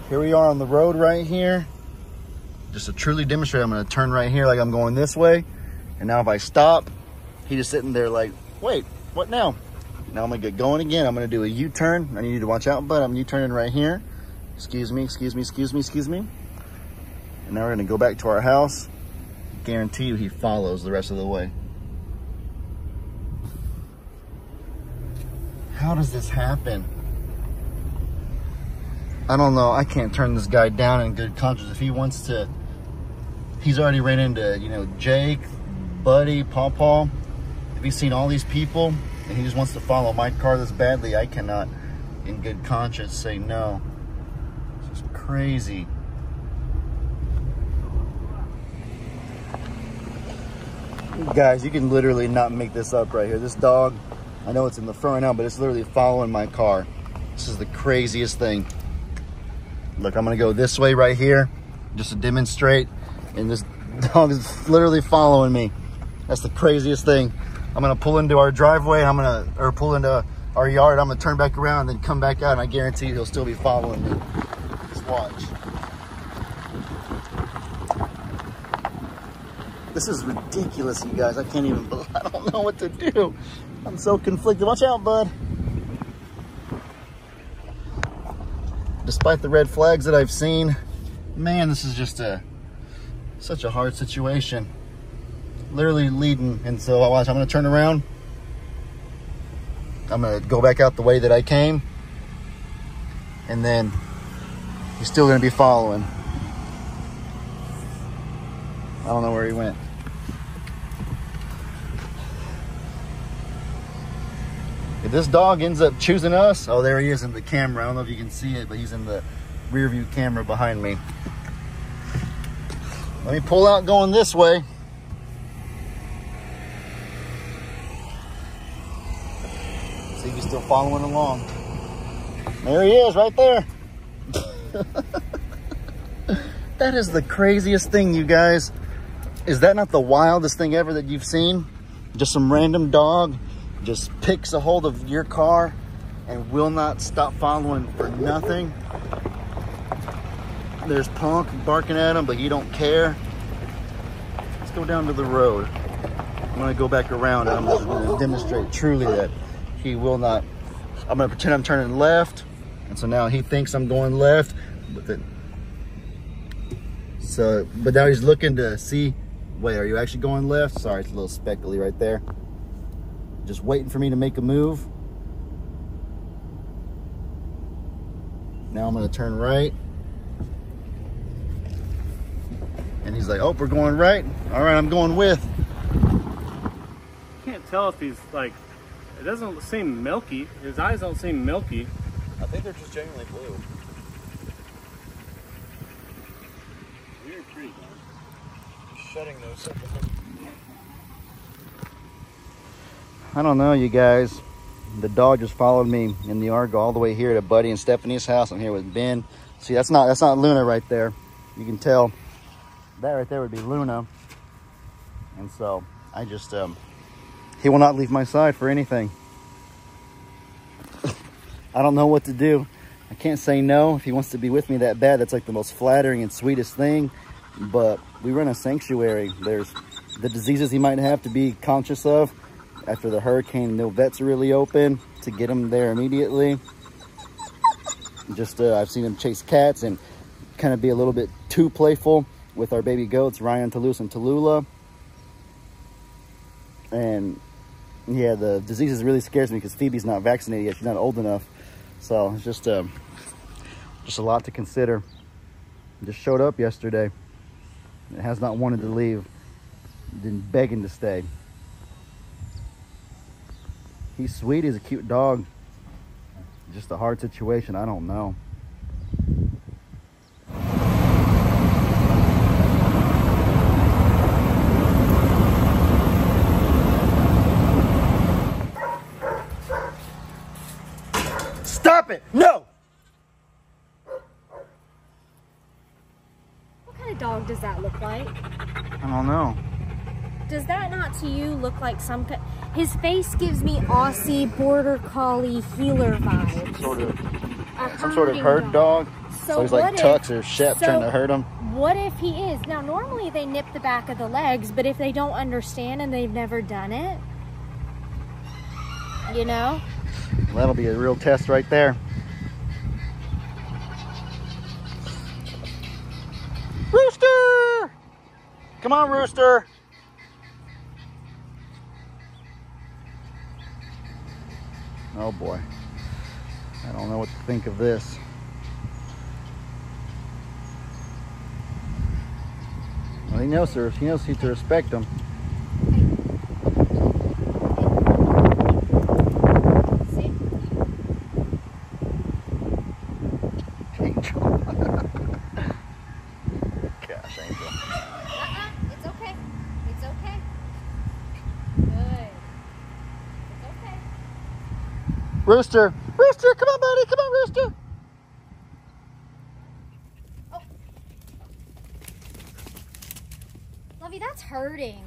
Here we are on the road right here. Just to truly demonstrate, I'm gonna turn right here like I'm going this way. And now if I stop, he just sitting there like, wait, what now? Now I'm gonna get going again. I'm gonna do a U-turn. I need you to watch out, bud. I'm U-turning right here. Excuse me, excuse me, excuse me, excuse me. And now we're gonna go back to our house. Guarantee you he follows the rest of the way. How does this happen? I don't know. I can't turn this guy down in good conscience. If he wants to, he's already ran into, you know, Jake, Buddy, Paw. If he's seen all these people and he just wants to follow my car this badly, I cannot in good conscience say no. This is crazy. Guys, you can literally not make this up right here. This dog, I know it's in the front right now, but it's literally following my car. This is the craziest thing. Look, I'm gonna go this way right here, just to demonstrate, and this dog is literally following me. That's the craziest thing. I'm gonna pull into our driveway, or pull into our yard, I'm gonna turn back around and then come back out, and I guarantee he'll still be following me. Just watch. This is ridiculous, you guys. I don't know what to do. I'm so conflicted. Watch out, bud. Despite the red flags that I've seen, man, this is just such a hard situation. Literally leading, and so I watch. I'm gonna turn around. I'm gonna go back out the way that I came, and then he's still gonna be following. I don't know where he went. If this dog ends up choosing us, oh, there he is in the camera. I don't know if you can see it, but he's in the rear view camera behind me. Let me pull out going this way. See if he's still following along. There he is, right there. That is the craziest thing, you guys. Is that not the wildest thing ever that you've seen? Just some random dog just picks a hold of your car and will not stop following for nothing. There's Punk barking at him, but he don't care. Let's go down to the road. I'm gonna go back around and I'm just gonna demonstrate truly that he will not. I'm gonna pretend I'm turning left, and so now he thinks I'm going left, but now he's looking to see, wait, are you actually going left? Sorry, it's a little speckly right there. Just waiting for me to make a move. Now I'm gonna turn right. And he's like, oh, we're going right. All right, I'm going with. Can't tell if he's like, it doesn't seem milky. His eyes don't seem milky. I think they're just genuinely blue. Weird tree, man. Shedding those separately. I don't know, you guys. The dog just followed me in the Argo all the way here to Buddy and Stephanie's house. I'm here with Ben. See, that's not Luna right there. You can tell that right there would be Luna. And so I just, he will not leave my side for anything. I don't know what to do. I can't say no if he wants to be with me that bad. That's like the most flattering and sweetest thing. But we run a sanctuary. There's the diseases he might have to be conscious of. After the hurricane, no vets are really open to get him there immediately. Just, I've seen him chase cats and kind of be a little bit too playful with our baby goats, Ryan, Toulouse, and Tallulah. And yeah, the diseases really scares me because Phoebe's not vaccinated yet. She's not old enough. So it's just a lot to consider. Just showed up yesterday. It has not wanted to leave. Been begging to stay. He's sweet, he's a cute dog. Just a hard situation, I don't know. Stop it! No! What kind of dog does that look like? I don't know. Does that not to you look like some kind? His face gives me Aussie Border Collie healer vibes. Some sort of herd dog. So he's like Tux or Shep trying to hurt him. What if he is? Now, normally they nip the back of the legs, but if they don't understand and they've never done it, you know? Well, that'll be a real test right there. Rooster! Come on, Rooster. Oh boy. I don't know what to think of this. Well, he knows who to respect him. Gosh, Angel. It's okay. It's okay. Good. It's okay. Rooster! Rooster, come on, buddy! Come on, Rooster! Oh. Lovey, that's hurting.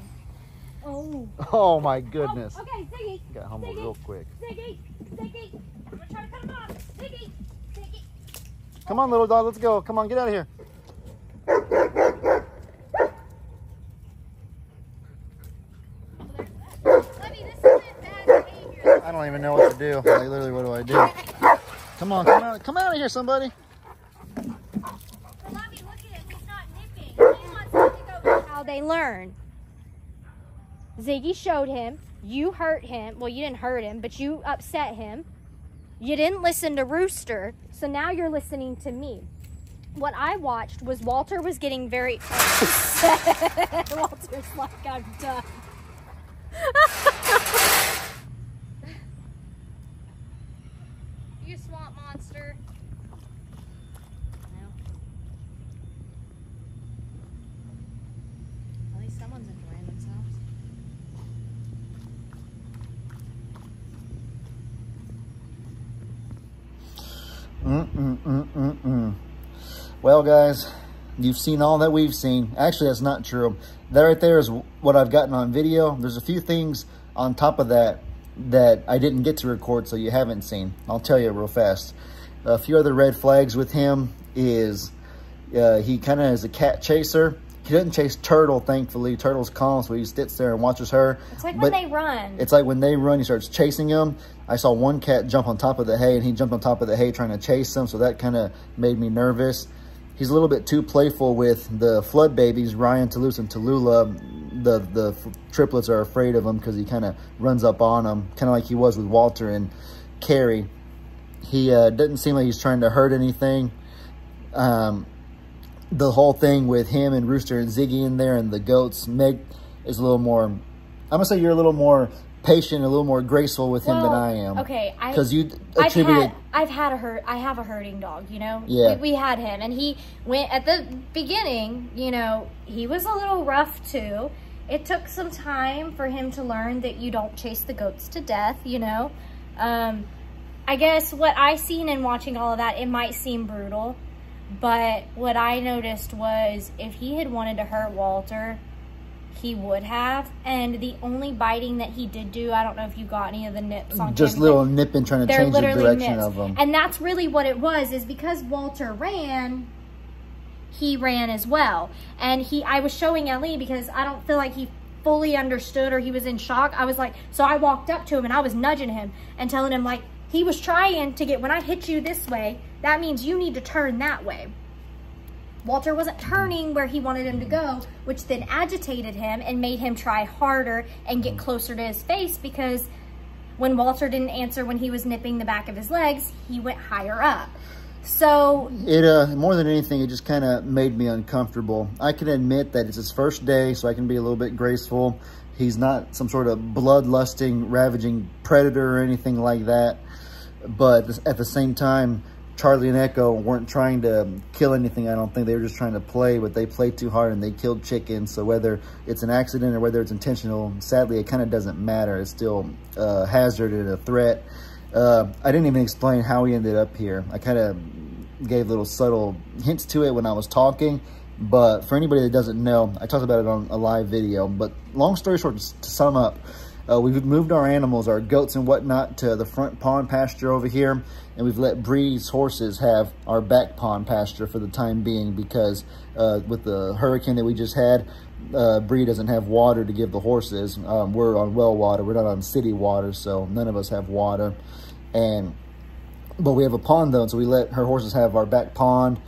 Oh. Oh my goodness. Oh, okay, Ziggy. Got humbled real quick. Ziggy. Ziggy. I'm gonna try to cut him off. Ziggy. Ziggy. Come on, little dog. Let's go. Come on, get out of here. Lovey, this isn't bad behavior. I don't even know what to do. Like, literally, what do I do? Come on, come out of here, somebody. Lovey, look at him. He's not nipping. He wants them to go how they learn. Ziggy showed him. You hurt him. Well, you didn't hurt him, but you upset him. You didn't listen to Rooster, so now you're listening to me. What I watched was Walter was getting very upset. Walter's like, I'm done. You swamp monster. No. At least someone's enjoying themselves. Well, guys, you've seen all that we've seen. Actually, that's not true. That right there is what I've gotten on video. There's a few things on top of that that I didn't get to record, so you haven't seen. I'll tell you real fast. A few other red flags with him is he kind of is a cat chaser. He doesn't chase Turtle, thankfully. Turtle's calm, so he sits there and watches her. It's like when they run. It's like when they run, he starts chasing him. I saw one cat jump on top of the hay, and he jumped on top of the hay trying to chase him, so that kind of made me nervous. He's a little bit too playful with the flood babies, Ryan, Toulouse, and Tallulah. The triplets are afraid of him because he kind of runs up on them, kind of like he was with Walter and Carrie. He doesn't seem like he's trying to hurt anything. The whole thing with him and Rooster and Ziggy in there and the goats, Meg is a little more, I'm going to say you're a little more patient, a little more graceful with him than I am. Okay. Because you attributed... I have a herding dog, you know? Yeah. We had him, and he went, at the beginning, you know, he was a little rough too. It took some time for him to learn that you don't chase the goats to death, you know? I guess what I seen in watching all of that, it might seem brutal, but what I noticed was if he had wanted to hurt Walter, he would have. And the only biting that he did do, I don't know if you got any of the nips on just him. little nipping, trying to change the direction nips. of them. And that's really what it was, is because Walter ran, he ran as well. And I was showing Ellie because I don't feel like he fully understood or he was in shock. I was like, so I walked up to him and I was nudging him and telling him, like, he was trying to get, when I hit you this way, that means you need to turn that way. Walter wasn't turning where he wanted him to go, which then agitated him and made him try harder and get closer to his face, because when Walter didn't answer when he was nipping the back of his legs, he went higher up. So it more than anything, it just kind of made me uncomfortable. I can admit that it's his first day, so I can be a little bit graceful. He's not some sort of bloodlusting, ravaging predator or anything like that. But at the same time, Charlie and Echo weren't trying to kill anything, I don't think. They were just trying to play, but they played too hard and they killed chickens. So whether it's an accident or whether it's intentional, sadly, it kind of doesn't matter. It's still a hazard and a threat. I didn't even explain how he ended up here. I kind of gave little subtle hints to it when I was talking. But for anybody that doesn't know, I talked about it on a live video. But long story short, to sum up, we've moved our animals, our goats and whatnot, to the front pond pasture over here, and we've let Bree's horses have our back pond pasture for the time being, because with the hurricane that we just had, Bree doesn't have water to give the horses. We're on well water, we're not on city water, so none of us have water. But we have a pond though, so we let her horses have our back pond.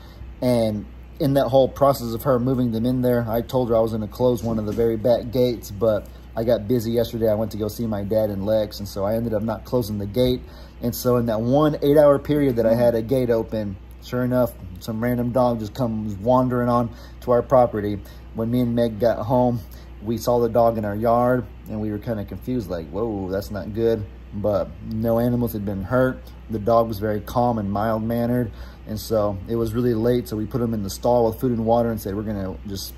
And in that whole process of her moving them in there, I told her I was going to close one of the very back gates, but I got busy yesterday. I went to go see my dad and Lex, and so I ended up not closing the gate. And so in that 1 8-hour period that I had a gate open, sure enough, some random dog just comes wandering on to our property. When me and Meg got home, we saw the dog in our yard, and we were kind of confused, like, whoa, that's not good. But no animals had been hurt. The dog was very calm and mild-mannered, and so it was really late, so we put him in the stall with food and water and said we're going to just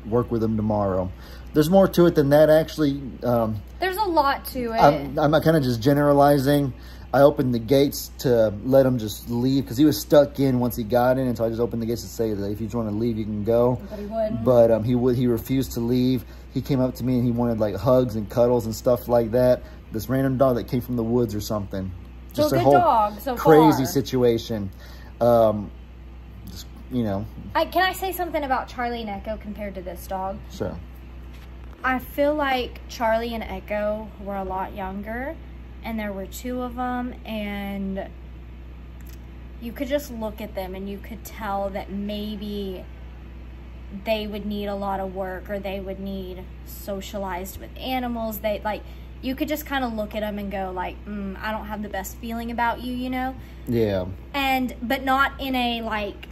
work with him tomorrow. There's more to it than that, actually. There's a lot to it. I'm kind of just generalizing. I opened the gates to let him just leave, because he was stuck in once he got in, and so I just opened the gates to say that if you just want to leave, you can go. But he wouldn't. But he refused to leave. He came up to me and he wanted like hugs and cuddles and stuff like that. This random dog that came from the woods or something. Just so a whole dog so crazy far. Situation. Just, you know. Can I say something about Charlie and Echo compared to this dog? Sure. I feel like Charlie and Echo were a lot younger, and there were 2 of them, and you could just look at them and you could tell that maybe they would need a lot of work, or they would need socialized with animals. They like, you could just kind of look at them and go like, I don't have the best feeling about you, you know? Yeah. But not in a like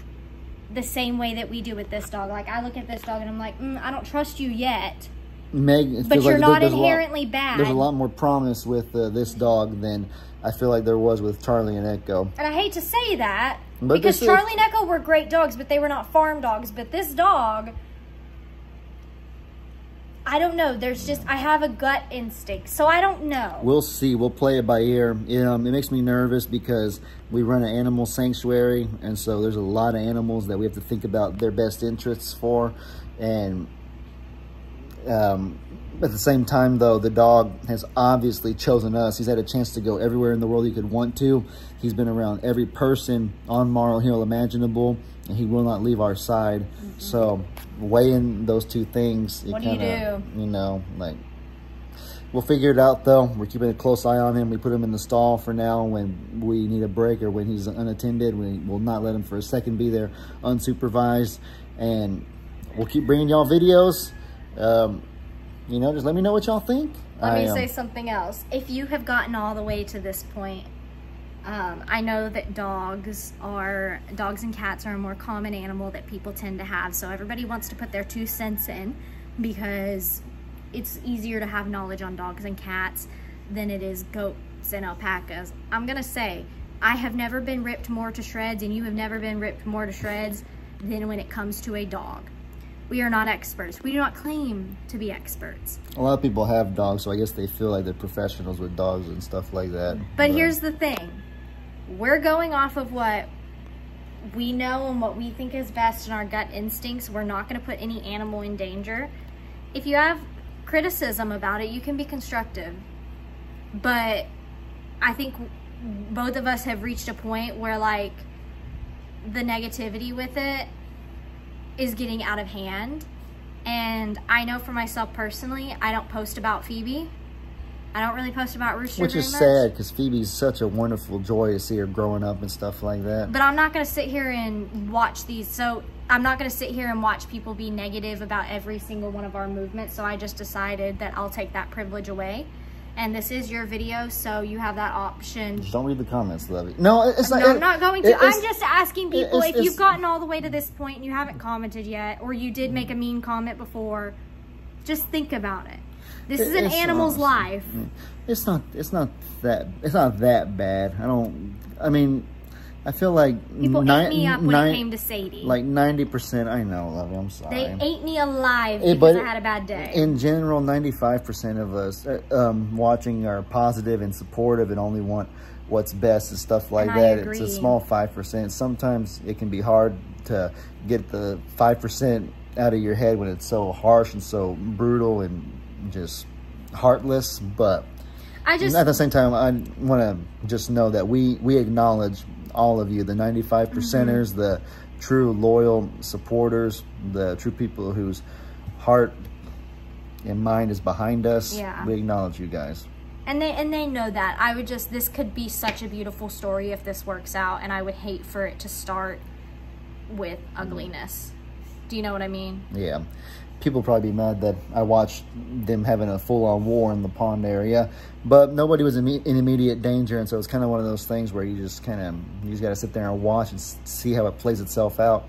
the same way that we do with this dog. Like, I look at this dog and I'm like, I don't trust you yet. Meg, but you're not inherently bad. There's a lot more promise with this dog than I feel like there was with Charlie and Echo. And I hate to say that, but because Charlie and Echo were great dogs, but they were not farm dogs. But this dog, I don't know. There's just, I have a gut instinct, so I don't know. We'll see. We'll play it by ear. It makes me nervous because we run an animal sanctuary, and so there's a lot of animals that we have to think about their best interests for. And at the same time, though, the dog has obviously chosen us. He's had a chance to go everywhere in the world he could want to. He's been around every person on Morrow Hill imaginable, and he will not leave our side. So weighing those two things, what do you do? You know, like, we'll figure it out, though. We're keeping a close eye on him. We put him in the stall for now. When we need a break or when he's unattended, we will not let him for a second be there unsupervised. And we'll keep bringing y'all videos. You know, just let me know what y'all think. Let me say something else. If you have gotten all the way to this point, I know that dogs and cats are a more common animal that people tend to have. So everybody wants to put their 2 cents in, because it's easier to have knowledge on dogs and cats than it is goats and alpacas. I'm gonna say, I have never been ripped more to shreds, and you have never been ripped more to shreds than when it comes to a dog. We are not experts. We do not claim to be experts. A lot of people have dogs, so I guess they feel like they're professionals with dogs and stuff like that. But here's the thing. We're going off of what we know and what we think is best in our gut instincts. We're not going to put any animal in danger. If you have criticism about it, you can be constructive. But I think both of us have reached a point where, like, the negativity with it is getting out of hand. And I know for myself personally, I don't post about Phoebe. I don't really post about Rooster Which is sad, because Phoebe's such a wonderful joy to see her growing up and stuff like that. But I'm not going to sit here and watch these. So I'm not going to sit here and watch people be negative about every single one of our movements. So I just decided that I'll take that privilege away. And this is your video, so you have that option. Just don't read the comments, Lovey. No, it's not. No, I'm not going to. I'm just asking people, if you've gotten all the way to this point and you haven't commented yet, or you did make a mean comment before, just think about it. This is an animal's life. It's not that bad. I mean, I feel like people ate me up when it came to Sadie. Like 90%, I know, Lovey, I'm sorry. They ate me alive because I had a bad day. In general, 95% of us watching are positive and supportive and only want what's best and stuff like that. It's a small 5%. Sometimes it can be hard to get the 5% out of your head when it's so harsh and so brutal and just heartless, but at the same time, I want to just know that we acknowledge all of you, the 95 percenters, the true loyal supporters, the true people whose heart and mind is behind us. Yeah. We acknowledge you guys. And they know that. I would just, this could be such a beautiful story if this works out, and I would hate for it to start with ugliness. Do you know what I mean? Yeah. People probably be mad that I watched them having a full-on war in the pond area, but nobody was in immediate danger, and so it's kind of one of those things where you just got to sit there and watch and see how it plays itself out.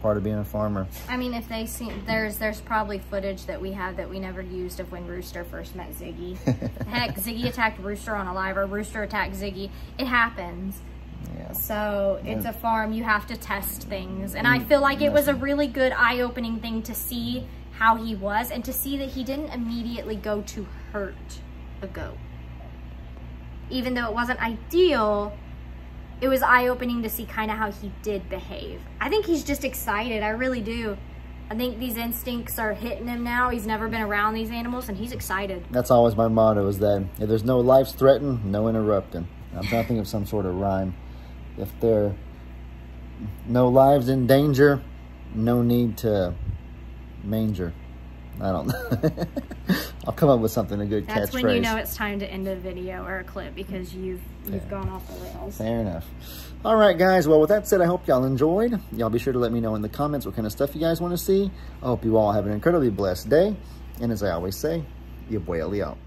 Part of being a farmer. I mean, if they see, there's probably footage that we have that we never used of when Rooster first met Ziggy. Heck, Ziggy attacked Rooster on a live, or Rooster attacked Ziggy. It happens. Yeah. So it's a farm. You have to test things, and I feel like it was a really good eye-opening thing to see how he was, and to see that he didn't immediately go to hurt a goat. Even though it wasn't ideal, it was eye-opening to see kind of how he did behave. I think he's just excited. I really do. I think these instincts are hitting him now. He's never been around these animals, and he's excited. That's always my motto, is that if there's no lives threatened, no interrupting. I'm trying to think of some sort of rhyme. If there are no lives in danger, no need to manger. I don't know. I'll come up with something, a good catchphrase. That's when you know it's time to end a video or a clip, because you've gone off the rails. Fair enough. All right, guys. Well, with that said, I hope y'all enjoyed. Y'all be sure to let me know in the comments what kind of stuff you guys want to see. I hope you all have an incredibly blessed day. And as I always say, your boy Ellie out.